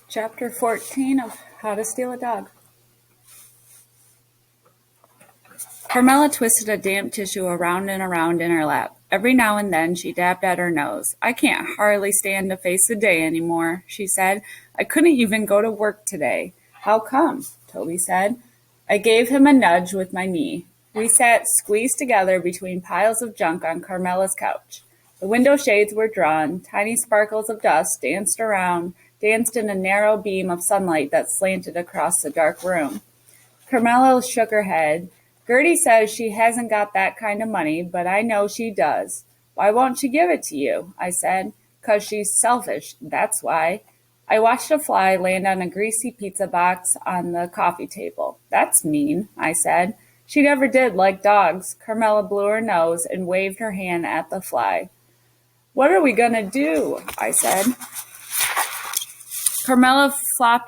Chapter 14 of How to Steal a Dog. Carmela twisted a damp tissue around and around in her lap. Every now and then she dabbed at her nose. "I can't hardly stand to face the day anymore," she said. "I couldn't even go to work today." "How come?" Toby said. I gave him a nudge with my knee. We sat squeezed together between piles of junk on Carmela's couch. The window shades were drawn. Tiny sparkles of dust danced in a narrow beam of sunlight that slanted across the dark room. Carmela shook her head. "Gertie says she hasn't got that kind of money, but I know she does." "Why won't she give it to you?" I said. "'Cause she's selfish, that's why." I watched a fly land on a greasy pizza box on the coffee table. "That's mean," I said. She never did like dogs. Carmela blew her nose and waved her hand at the fly. "What are we gonna do?" I said. Carmela flopped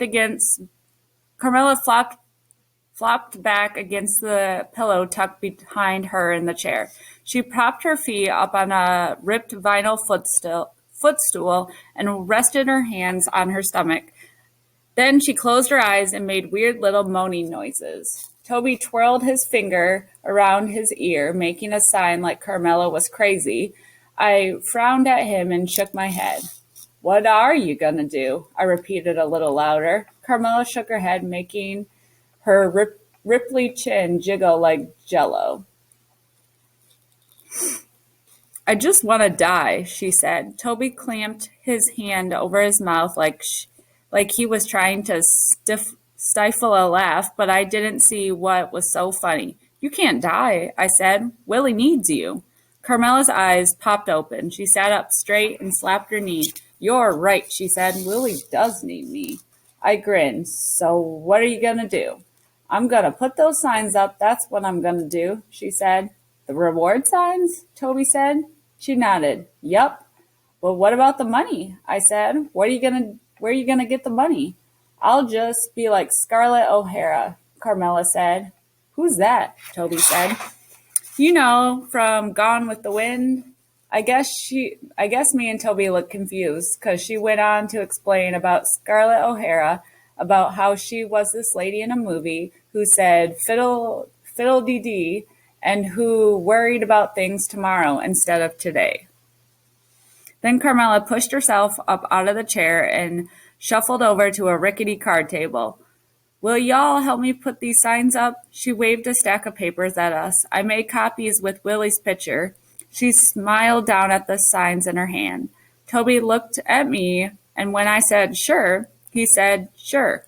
back against the pillow tucked behind her in the chair. She propped her feet up on a ripped vinyl footstool and rested her hands on her stomach. Then she closed her eyes and made weird little moaning noises. Toby twirled his finger around his ear, making a sign like Carmela was crazy. I frowned at him and shook my head. "What are you gonna do?" I repeated a little louder. Carmela shook her head, making her ripply chin jiggle like jello. "I just want to die," she said. Toby clamped his hand over his mouth like he was trying to stifle a laugh, but I didn't see what was so funny. "You can't die," I said. "Willie needs you." Carmela's eyes popped open. She sat up straight and slapped her knee. "You're right," she said. "Willie does need me." I grinned. "So what are you going to do?" "I'm going to put those signs up. That's what I'm going to do," she said. "The reward signs?" Toby said. She nodded. "Yup." "Well, what about the money?" I said. Where are you going to get the money?" "I'll just be like Scarlett O'Hara," Carmela said. "Who's that?" Toby said. "You know, from Gone with the Wind." I guess me and Toby looked confused, because she went on to explain about Scarlett O'Hara, about how she was this lady in a movie who said fiddle-dee-dee, and who worried about things tomorrow instead of today. Then Carmela pushed herself up out of the chair and shuffled over to a rickety card table. "Will y'all help me put these signs up?" She waved a stack of papers at us. I made copies with Willie's picture. She smiled down at the signs in her hand. Toby looked at me, and when I said sure, he said sure.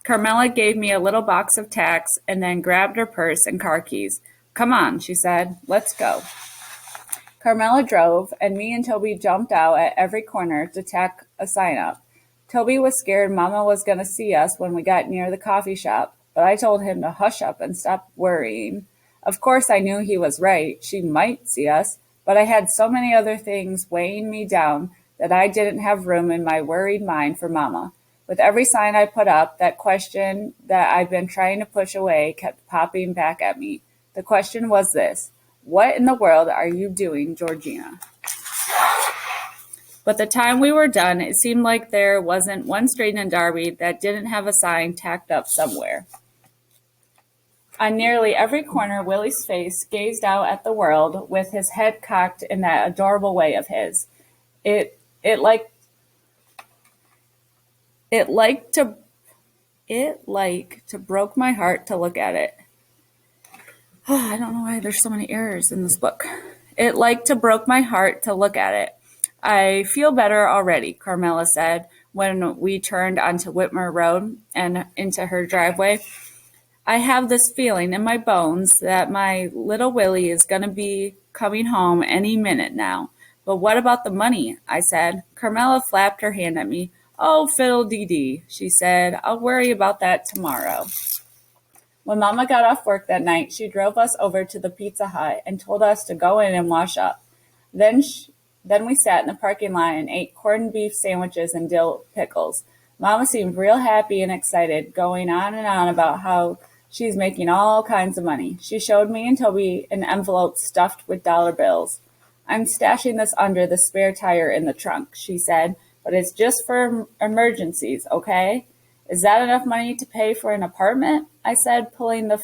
Carmela gave me a little box of tacks and then grabbed her purse and car keys. "Come on," she said. "Let's go." Carmela drove, and me and Toby jumped out at every corner to tack a sign up. Toby was scared Mama was going to see us when we got near the coffee shop, but I told him to hush up and stop worrying. Of course, I knew he was right. She might see us, but I had so many other things weighing me down that I didn't have room in my worried mind for Mama. With every sign I put up, that question that I'd been trying to push away kept popping back at me. The question was this: what in the world are you doing, Georgina? But the time we were done, it seemed like there wasn't one street in Derby that didn't have a sign tacked up somewhere. On nearly every corner, Willie's face gazed out at the world with his head cocked in that adorable way of his. It broke my heart to look at it. I don't know why there's so many errors in this book. It broke my heart to look at it. "I feel better already," Carmela said when we turned onto Whitmer Road and into her driveway. "I have this feeling in my bones that my little Willie is going to be coming home any minute now." "But what about the money?" I said. Carmela flapped her hand at me. "Oh, fiddle-dee-dee," she said. "I'll worry about that tomorrow." When Mama got off work that night, she drove us over to the Pizza Hut and told us to go in and wash up. Then we sat in the parking lot and ate corned beef sandwiches and dill pickles. Mama seemed real happy and excited, going on and on about how she's making all kinds of money. She showed me and Toby an envelope stuffed with dollar bills. "I'm stashing this under the spare tire in the trunk," she said, but it's just for emergencies, okay? Is that enough money to pay for an apartment? I said, pulling the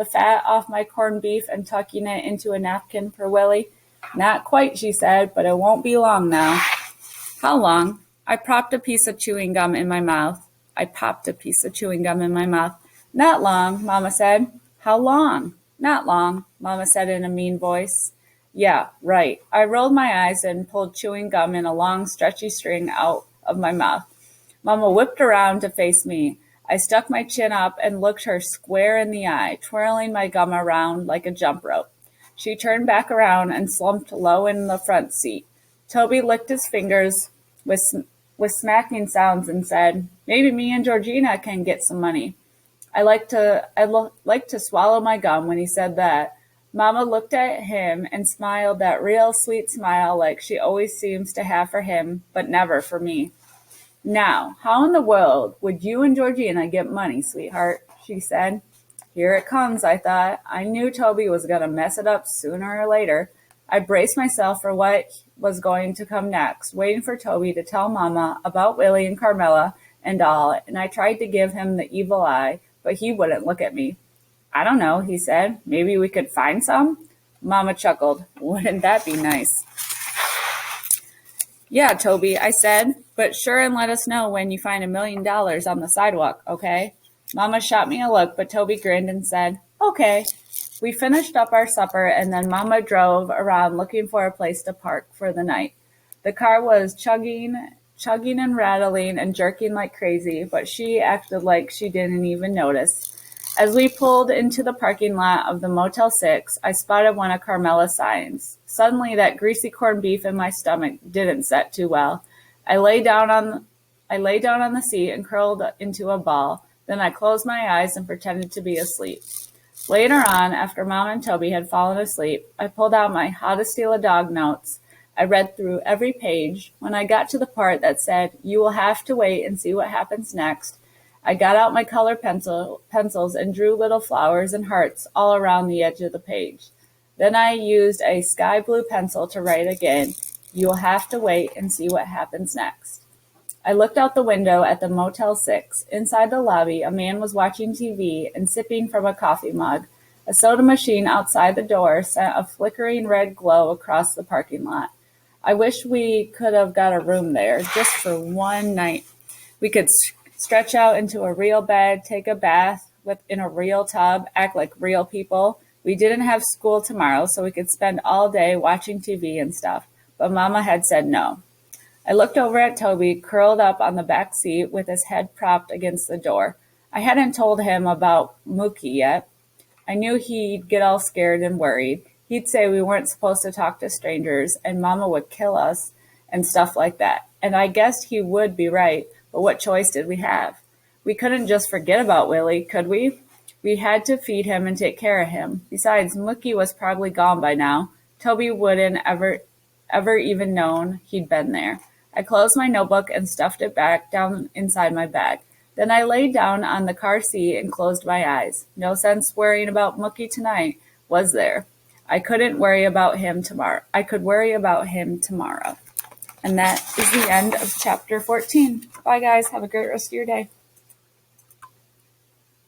fat off my corned beef and tucking it into a napkin for Willie. Not quite, she said, but it won't be long now. How long? I popped a piece of chewing gum in my mouth. Not long, Mama said. How long? Not long, Mama said in a mean voice. Yeah, right. I rolled my eyes and pulled chewing gum in a long, stretchy string out of my mouth. Mama whipped around to face me. I stuck my chin up and looked her square in the eye, twirling my gum around like a jump rope. She turned back around and slumped low in the front seat. Toby licked his fingers with smacking sounds and said, "Maybe me and Georgina can get some money." I liked to swallow my gum when he said that. Mama looked at him and smiled that real sweet smile like she always seems to have for him, but never for me. "Now, how in the world would you and Georgina get money, sweetheart?" she said. Here it comes, I thought. I knew Toby was going to mess it up sooner or later. I braced myself for what was going to come next, waiting for Toby to tell Mama about Willie and Carmela and all, and I tried to give him the evil eye, but he wouldn't look at me. "I don't know," he said. "Maybe we could find some?" Mama chuckled. "Wouldn't that be nice?" "Yeah, Toby," I said, "but sure and let us know when you find $1 million on the sidewalk, okay?" Mama shot me a look, but Toby grinned and said, "Okay." We finished up our supper, and then Mama drove around looking for a place to park for the night. The car was chugging and rattling and jerking like crazy, but she acted like she didn't even notice. As we pulled into the parking lot of the Motel 6, I spotted one of Carmela's signs. Suddenly, that greasy corned beef in my stomach didn't set too well. I lay down on the seat and curled into a ball. Then I closed my eyes and pretended to be asleep. Later on, after Mom and Toby had fallen asleep, I pulled out my How to Steal a Dog notes. I read through every page. When I got to the part that said, "You will have to wait and see what happens next," I got out my color pencils and drew little flowers and hearts all around the edge of the page. Then I used a sky blue pencil to write again, "You will have to wait and see what happens next." I looked out the window at the Motel 6. Inside the lobby, a man was watching TV and sipping from a coffee mug. A soda machine outside the door sent a flickering red glow across the parking lot. I wish we could have got a room there, just for one night. We could stretch out into a real bed, take a bath in a real tub, act like real people. We didn't have school tomorrow, so we could spend all day watching TV and stuff. But Mama had said no. I looked over at Toby, curled up on the back seat with his head propped against the door. I hadn't told him about Mookie yet. I knew he'd get all scared and worried. He'd say we weren't supposed to talk to strangers and Mama would kill us and stuff like that. And I guessed he would be right, but what choice did we have? We couldn't just forget about Willie, could we? We had to feed him and take care of him. Besides, Mookie was probably gone by now. Toby wouldn't ever even known he'd been there. I closed my notebook and stuffed it back down inside my bag. Then I laid down on the car seat and closed my eyes. No sense worrying about Mookie tonight, was there? I couldn't worry about him tomorrow. I could worry about him tomorrow. And that is the end of chapter 14. Bye, guys. Have a great rest of your day.